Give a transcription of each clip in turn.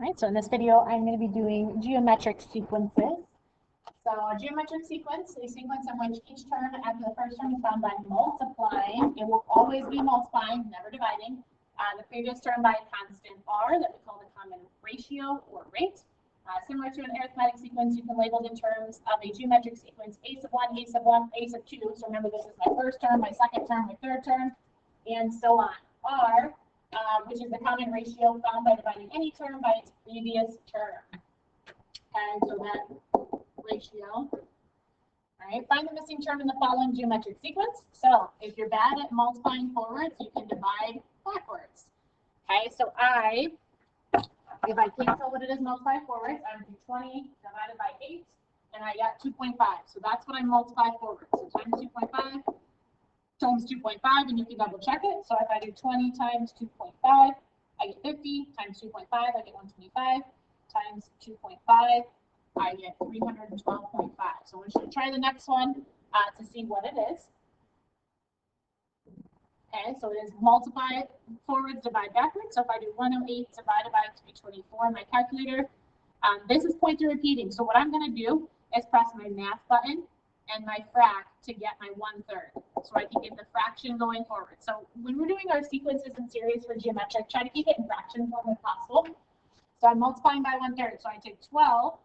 Right, so in this video, I'm going to be doing geometric sequences. So a geometric sequence is a sequence in which each term after the first term is found by multiplying. It will always be multiplying, never dividing. The previous term by a constant r that we call the common ratio or rate. Similar to an arithmetic sequence, you can label the terms of a geometric sequence a sub 1, a sub 1, a sub 2. So remember, this is my first term, my second term, my third term, and so on. R, which is the common ratio found by dividing any term by its previous term. Okay, so that ratio. All right, find the missing term in the following geometric sequence. So if you're bad at multiplying forwards, you can divide backwards. Okay, so if I can't tell what it is multiply forwards, I would do 20 divided by 8, and I got 2.5. So that's what I multiply forwards. So times 2.5 times 2.5, and you can double check it. So if I do 20 times 2.5, I get 50, times 2.5, I get 125, times 2.5, I get 312.5. So we should try the next one to see what it is. Okay, so it is multiply forwards, divide backwards. So if I do 108 divided by 324 in my calculator, this is pointer repeating. So what I'm going to do is press my math button and my frac to get my 1/3, so I can get the fraction going forward. So when we're doing our sequences in series for geometric, try to keep it in fraction form if possible. So I'm multiplying by 1/3. So I take 12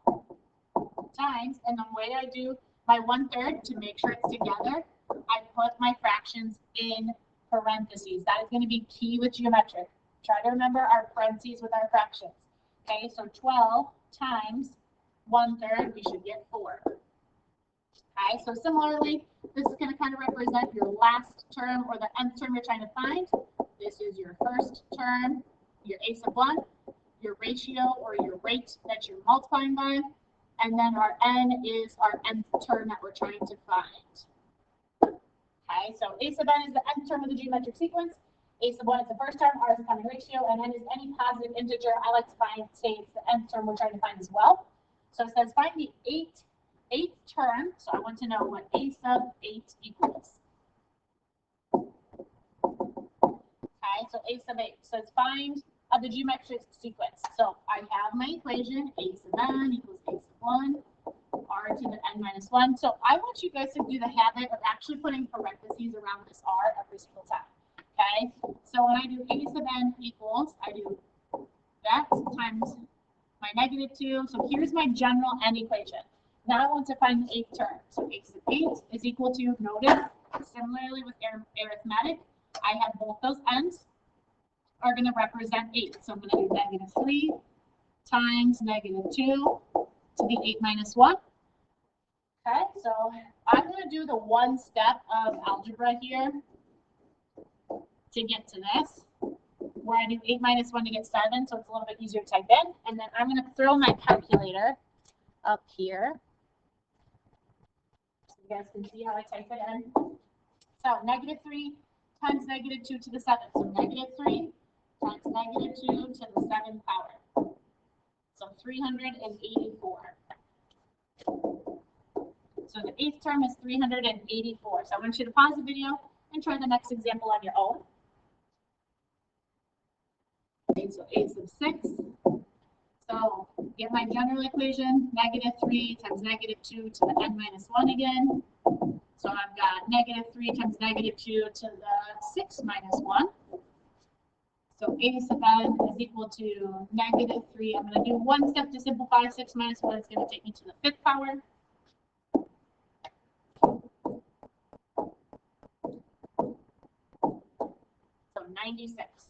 times, and the way I do my 1/3 to make sure it's together, I put my fractions in parentheses. That is going to be key with geometric. Try to remember our parentheses with our fractions. Okay, so 12 times 1/3, we should get 4. Okay, so similarly, this is going to kind of represent your last term or the nth term you're trying to find. This is your first term, your a sub 1, your ratio or your rate that you're multiplying by, and then our n is our nth term that we're trying to find. Okay, so a sub n is the nth term of the geometric sequence. A sub 1 is the first term, r is the common ratio, and n is any positive integer. I like to say it's the nth term we're trying to find as well. So it says find the eighth term, so I want to know what a sub 8 equals. Okay, so a sub 8. So it's find the geometric sequence. So I have my equation, a sub n equals a sub 1, r to the n minus 1. So I want you guys to do the habit of actually putting parentheses around this r every single time. Okay, so when I do a sub n equals, I do that times my -2. So here's my general n equation. Now I want to find the 8th term. So a sub 8 is equal to, notice, similarly with arithmetic, I have both those n's are going to represent 8. So I'm going to do -3 times -2 to the 8 minus 1. Okay, so I'm going to do the one step of algebra here to get to this, where I do 8 minus 1 to get 7, so it's a little bit easier to type in. And then I'm going to throw my calculator up here, so you guys can see how I type it in. So -3 times -2 to the 7th. So -3 times -2 to the 7th power. So 384. So the 8th term is 384. So I want you to pause the video and try the next example on your own. Okay, so a sub 6. So get my general equation, -3 times -2 to the n minus 1 again. So I've got -3 times -2 to the 6 minus 1. So a sub n is equal to -3. I'm going to do one step to simplify. 6 minus 1 is going to take me to the 5th power. So 96.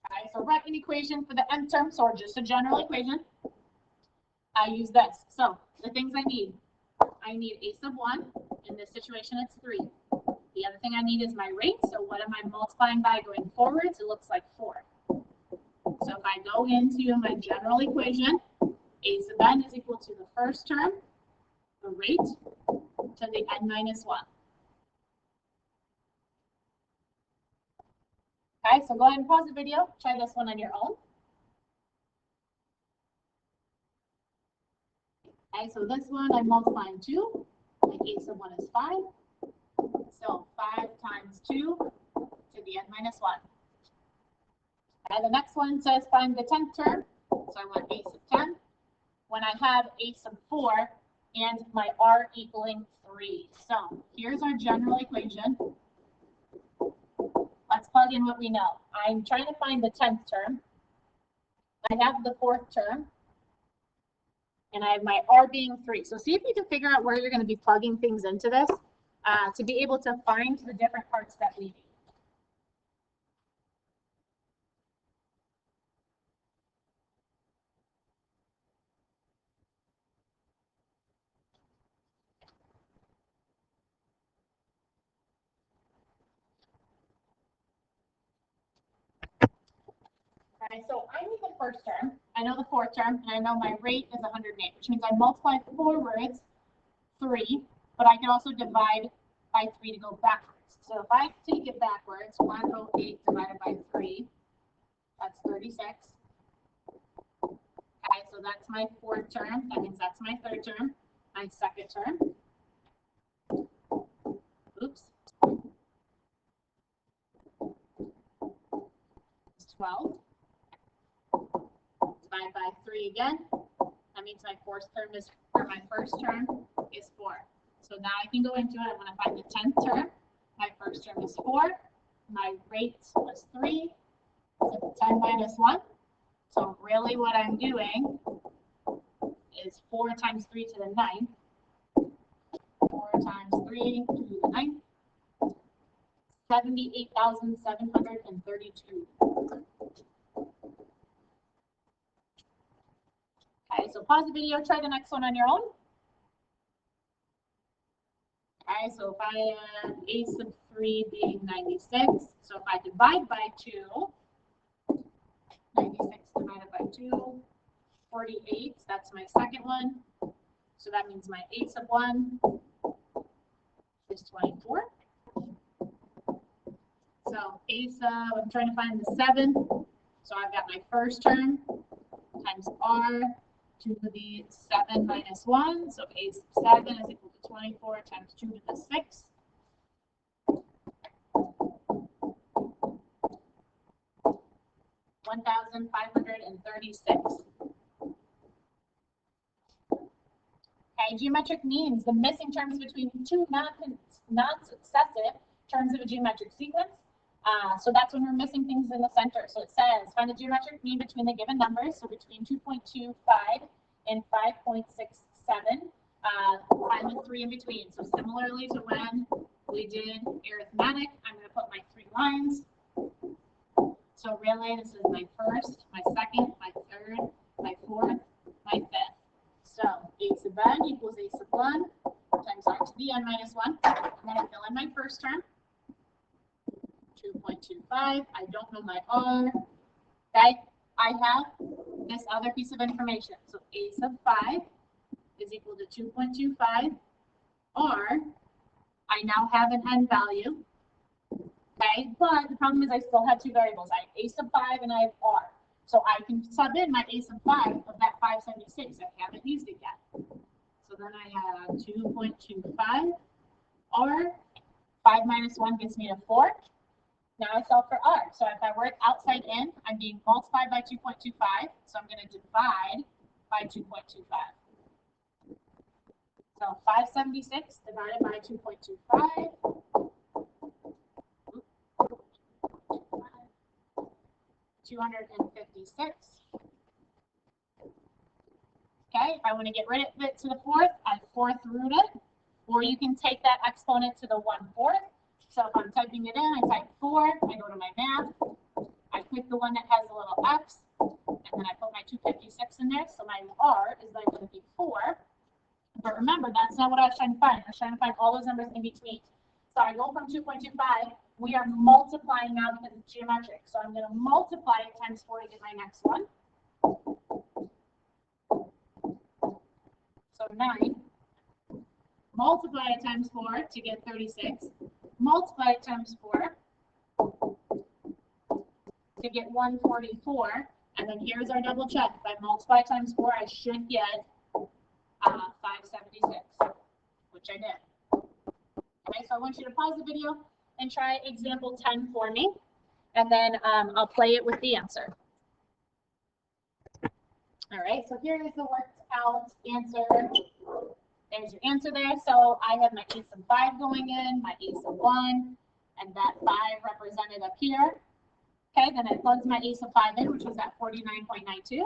Okay, so write an equation for the nth term, so just a general equation. I use this. So the things I need a sub 1. In this situation, it's 3. The other thing I need is my rate. So what am I multiplying by going forwards? It looks like 4. So if I go into my general equation, a sub n is equal to the first term, the rate, to the n minus 1. Okay, so go ahead and pause the video. Try this one on your own. Okay, so this one I'm multiplying 2. My a sub 1 is 5. So 5 times 2 to the n minus 1. And the next one says find the 10th term. So I want a sub 10 when I have a sub 4 and my r equaling 3. So here's our general equation. Let's plug in what we know. I'm trying to find the 10th term. I have the 4th term. And I have my r being 3. So see if you can figure out where you're going to be plugging things into this to be able to find the different parts that we need. Okay, so I need the first term, I know the 4th term, and I know my rate is 108, which means I multiply forwards 3, but I can also divide by 3 to go backwards. So if I take it backwards, 108 divided by 3, that's 36. Okay, so that's my 4th term. That means that's my 3rd term. My 2nd term. Oops. It's 12. Divide by 3 again. That means my 4th term is, or my 1st term is 4. So now I can go into it. I want to find the 10th term. My 1st term is 4. My rate was 3. So 10 minus 1. So really what I'm doing is 4 times 3 to the 9th. 4 times 3 to the 9th. 78,732. Okay, so pause the video, try the next one on your own. Okay, so if I have a sub 3 being 96, so if I divide by 2, 96 divided by 2, 48, that's my 2nd one. So that means my a sub 1 is 24. So a sub, I'm trying to find the 7. So I've got my 1st term times r to the 7 minus 1. So a sub 7 is equal to 24 times 2 to the 6. 1,536. Okay, geometric means the missing terms between two non-successive terms of a geometric sequence. So that's when we're missing things in the center. So it says find the geometric mean between the given numbers. So between 2.25 and 5.67. Find the 3 in between. So similarly to when we did arithmetic, I'm going to put my 3 lines. So really, this is my 1st, my 2nd, my 3rd, my 4th, my 5th. So a sub n equals a sub 1 times r to the n minus 1. And then I fill in my 1st term. 2.25. I don't know my r. Okay. I have this other piece of information. So a sub 5 is equal to 2.25 r. I now have an n value. Okay, but the problem is I still have 2 variables. I have a sub 5 and I have r. So I can sub in my a sub 5 of that 576. I haven't used it yet. So then I have 2.25 r. 5 minus 1 gives me a 4. Now I solve for r. So if I work outside in, I'm being multiplied by 2.25. So I'm going to divide by 2.25. So 576 divided by 2.25. 256. Okay, if I want to get rid of it to the 4th, I 4th root it. Or you can take that exponent to the 1/4. So if I'm typing it in, I type 4, I go to my math, I click the one that has a little x, and then I put my 256 in there. So my r is then going to be 4. But remember, that's not what I was trying to find. I was trying to find all those numbers in between. So I go from 2.25. We are multiplying now because it's geometric. So I'm going to multiply it times 4 to get my next one. So 9. Multiply it times 4 to get 36. Multiply it times 4 to get 144. And then here's our double check. If I multiply times 4, I should get 576, which I did. Okay, so I want you to pause the video and try example 10 for me. and then I'll play it with the answer. All right, so here is the worked out answer. There's your answer there. So I have my ace of 5 going in, my ace of 1, and that 5 represented up here. Okay, then I plugged my ace of 5 in, which was at 49.92.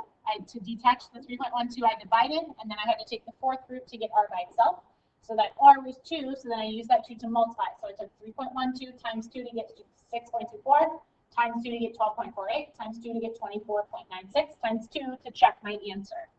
To detach the 3.12, I divided, and then I had to take the fourth root to get r by itself. So that r was 2, so then I used that 2 to multiply. So I took 3.12 times 2 to get 6.24, times 2 to get 12.48, times 2 to get 24.96, times 2 to check my answer.